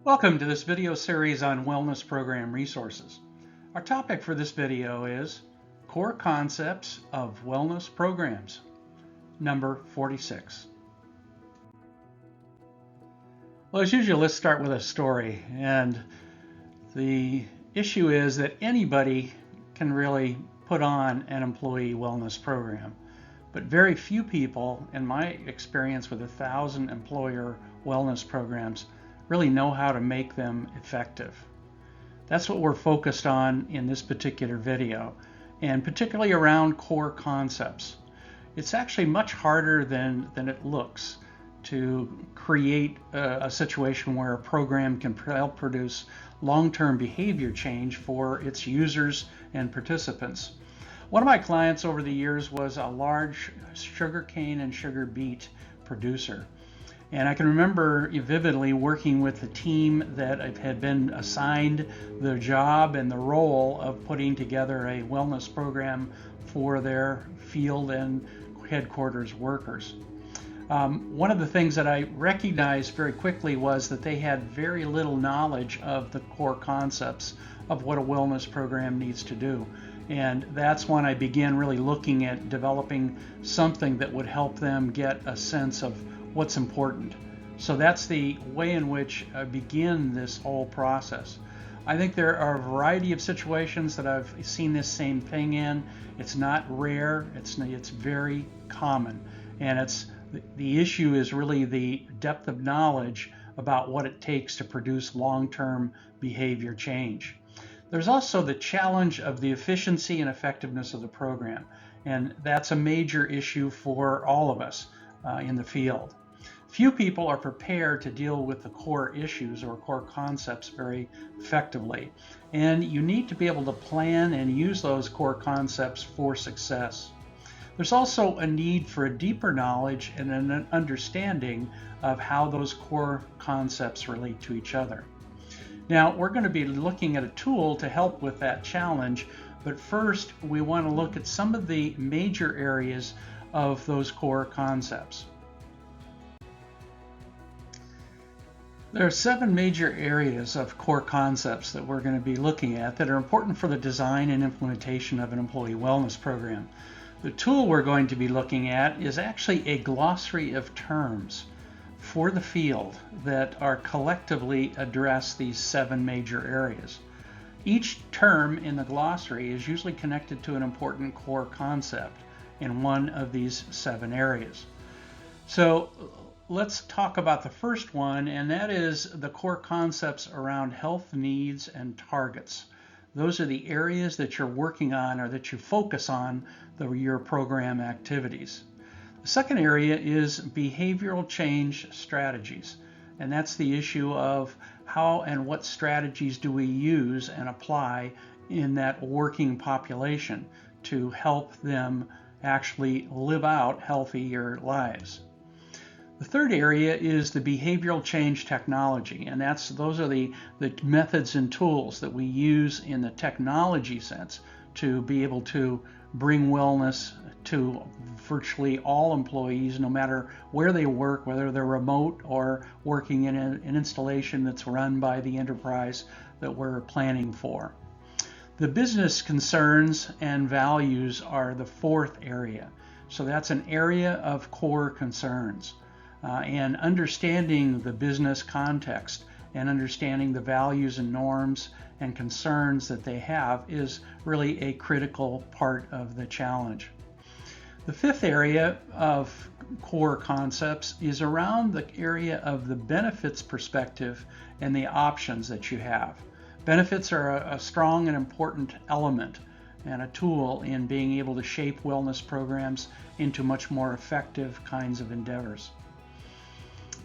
Welcome to this video series on wellness program resources. Our topic for this video is Core Concepts of Wellness Programs, number 46. Well, as usual, let's start with a story. And the issue is that anybody can really put on an employee wellness program. But very few people, in my experience with 1,000 employer wellness programs, really know how to make them effective. That's what we're focused on in this particular video, and particularly around core concepts. It's actually much harder than it looks to create a situation where a program can help produce long-term behavior change for its users and participants. One of my clients over the years was a large sugarcane and sugar beet producer. And I can remember vividly working with the team that had been assigned the job and the role of putting together a wellness program for their field and headquarters workers. One of the things that I recognized very quickly was that they had very little knowledge of the core concepts of what a wellness program needs to do. And that's when I began really looking at developing something that would help them get a sense of what's important. So that's the way in which I begin this whole process. I think there are a variety of situations that I've seen this same thing in. It's not rare, it's very common. And the issue is really the depth of knowledge about what it takes to produce long-term behavior change. There's also the challenge of the efficiency and effectiveness of the program, and that's a major issue for all of us in the field. Few people are prepared to deal with the core issues or core concepts very effectively, and you need to be able to plan and use those core concepts for success. There's also a need for a deeper knowledge and an understanding of how those core concepts relate to each other. Now, we're going to be looking at a tool to help with that challenge, but first we want to look at some of the major areas of those core concepts. There are 7 major areas of core concepts that we're going to be looking at that are important for the design and implementation of an employee wellness program. The tool we're going to be looking at is actually a glossary of terms for the field that are collectively address these 7 major areas. Each term in the glossary is usually connected to an important core concept in one of these 7 areas. So let's talk about the first one, and that is the core concepts around health needs and targets. Those are the areas that you're working on or that you focus on your program activities. The second area is behavioral change strategies, and that's the issue of how and what strategies do we use and apply in that working population to help them actually live out healthier lives. The third area is the behavioral change technology, and those are the methods and tools that we use in the technology sense to be able to bring wellness to virtually all employees, no matter where they work, whether they're remote or working in an installation that's run by the enterprise that we're planning for. The business concerns and values are the fourth area. So that's an area of core concerns. And understanding the business context and understanding the values and norms and concerns that they have is really a critical part of the challenge. The fifth area of core concepts is around the area of the benefits perspective and the options that you have. Benefits are a strong and important element and a tool in being able to shape wellness programs into much more effective kinds of endeavors.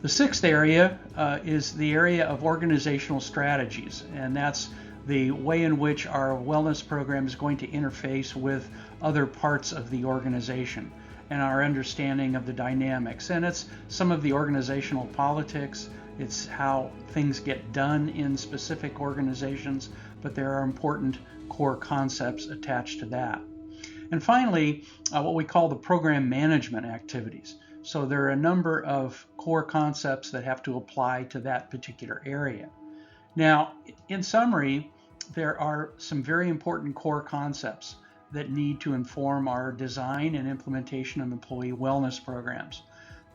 The sixth area is the area of organizational strategies, and that's the way in which our wellness program is going to interface with other parts of the organization and our understanding of the dynamics. And it's some of the organizational politics, it's how things get done in specific organizations, but there are important core concepts attached to that. And finally, what we call the program management activities. So there are a number of core concepts that have to apply to that particular area. Now, in summary, there are some very important core concepts that need to inform our design and implementation of employee wellness programs.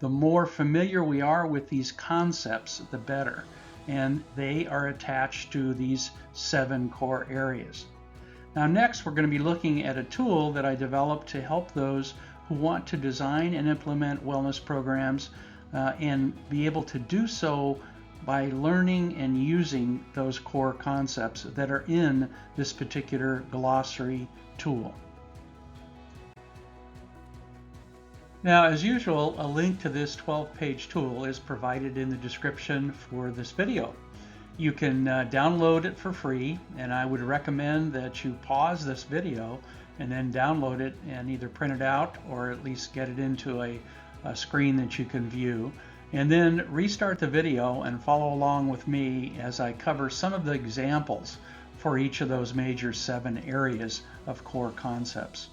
The more familiar we are with these concepts, the better, and they are attached to these 7 core areas. Now next, we're going to be looking at a tool that I developed to help those who want to design and implement wellness programs and be able to do so by learning and using those core concepts that are in this particular glossary tool. Now, as usual, a link to this 12-page tool is provided in the description for this video. You can download it for free, and I would recommend that you pause this video and then download it and either print it out or at least get it into a screen that you can view. And then restart the video and follow along with me as I cover some of the examples for each of those major 7 areas of core concepts.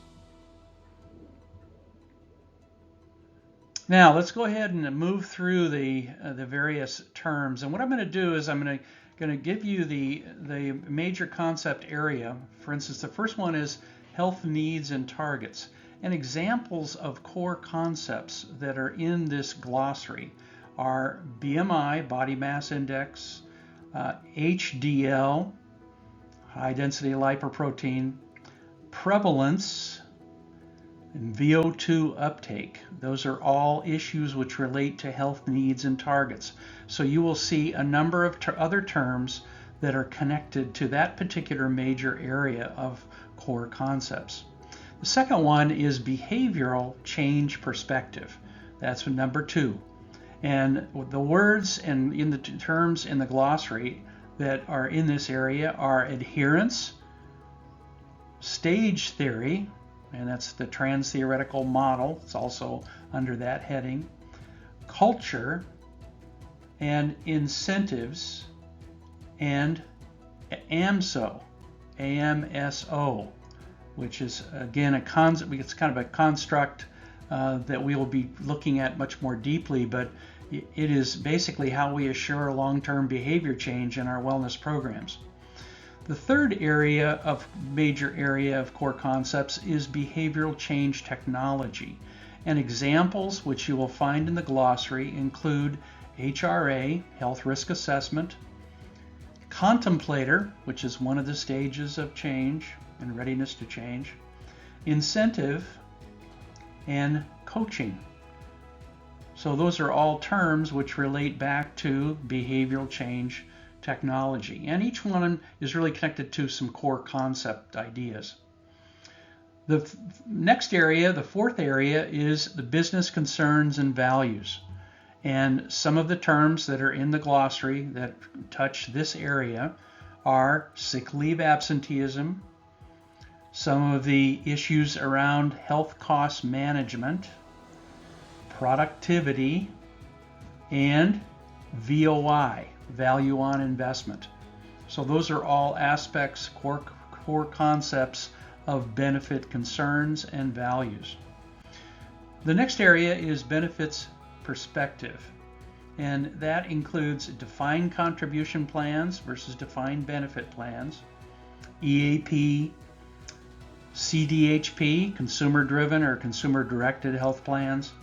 Now let's go ahead and move through the various terms. And what I'm going to do is I'm going to give you the major concept area. For instance, the first one is health needs and targets, and examples of core concepts that are in this glossary are BMI, body mass index, HDL, high density lipoprotein, prevalence, and VO2 uptake. Those are all issues which relate to health needs and targets. So you will see a number of other terms that are connected to that particular major area of core concepts. The second one is behavioral change perspective. That's number 2. And the words and in the terms in the glossary that are in this area are adherence, stage theory, and that's the trans-theoretical model. It's also under that heading. Culture and incentives, and AMSO, which is again a concept. It's kind of a construct that we will be looking at much more deeply, but it is basically how we assure long-term behavior change in our wellness programs. The third major area of core concepts is behavioral change technology. And examples which you will find in the glossary include HRA, health risk assessment, contemplator, which is one of the stages of change and readiness to change, incentive, and coaching. So those are all terms which relate back to behavioral change technology, and each one is really connected to some core concept ideas. The next area, the fourth area, is the business concerns and values, and some of the terms that are in the glossary that touch this area are sick leave absenteeism, some of the issues around health cost management, productivity, and VOI, value on investment. So those are all aspects, core concepts of benefit concerns and values. The next area is benefits perspective, and that includes defined contribution plans versus defined benefit plans, EAP, CDHP, consumer driven or consumer directed health plans,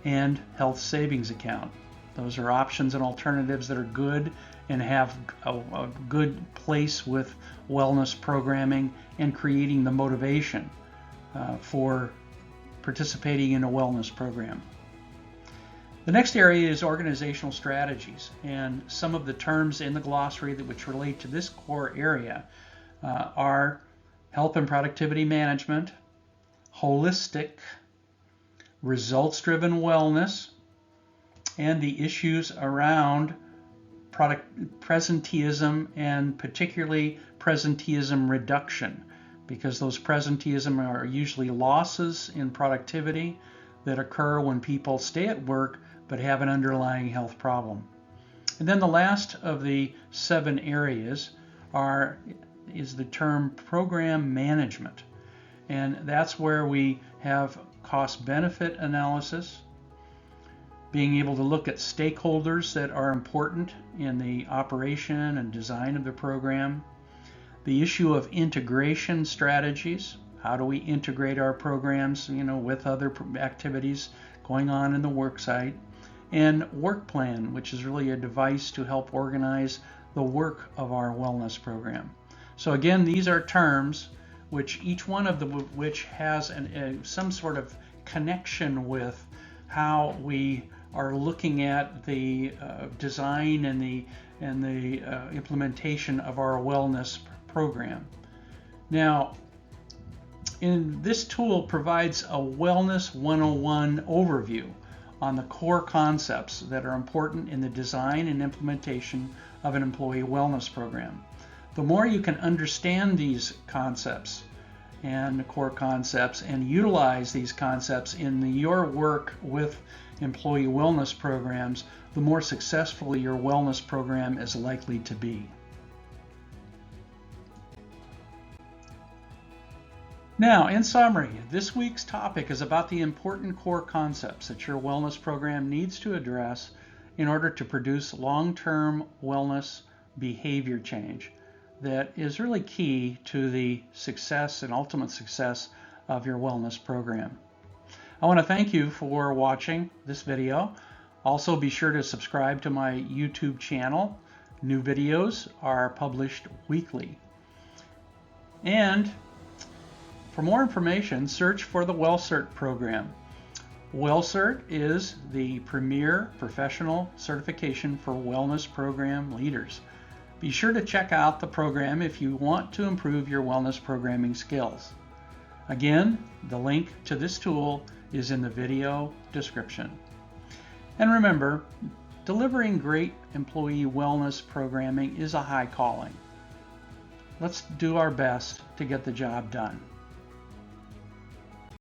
and health savings account. Those are options and alternatives that are good and have a good place with wellness programming and creating the motivation for participating in a wellness program. The next area is organizational strategies, and some of the terms in the glossary which relate to this core area are health and productivity management, holistic, results-driven wellness, and the issues around presenteeism, and particularly presenteeism reduction, because those presenteeism are usually losses in productivity that occur when people stay at work but have an underlying health problem. And then the last of the 7 areas is the term program management, and that's where we have cost-benefit analysis, being able to look at stakeholders that are important in the operation and design of the program, the issue of integration strategies. How do we integrate our programs, with other activities going on in the work site? And work plan, which is really a device to help organize the work of our wellness program. So again, these are terms which each one of which has some sort of connection with how we are looking at the design and the implementation of our wellness program. Now, this tool provides a Wellness 101 overview on the core concepts that are important in the design and implementation of an employee wellness program. The more you can understand these concepts and the core concepts and utilize these concepts in your work with employee wellness programs, the more successful your wellness program is likely to be. Now, in summary, this week's topic is about the important core concepts that your wellness program needs to address in order to produce long-term wellness behavior change that is really key to the success and ultimate success of your wellness program. I want to thank you for watching this video. Also, be sure to subscribe to my YouTube channel. New videos are published weekly. And for more information, search for the WellCert program. WellCert is the premier professional certification for wellness program leaders. Be sure to check out the program if you want to improve your wellness programming skills. Again, the link to this tool is in the video description. And remember, delivering great employee wellness programming is a high calling. Let's do our best to get the job done.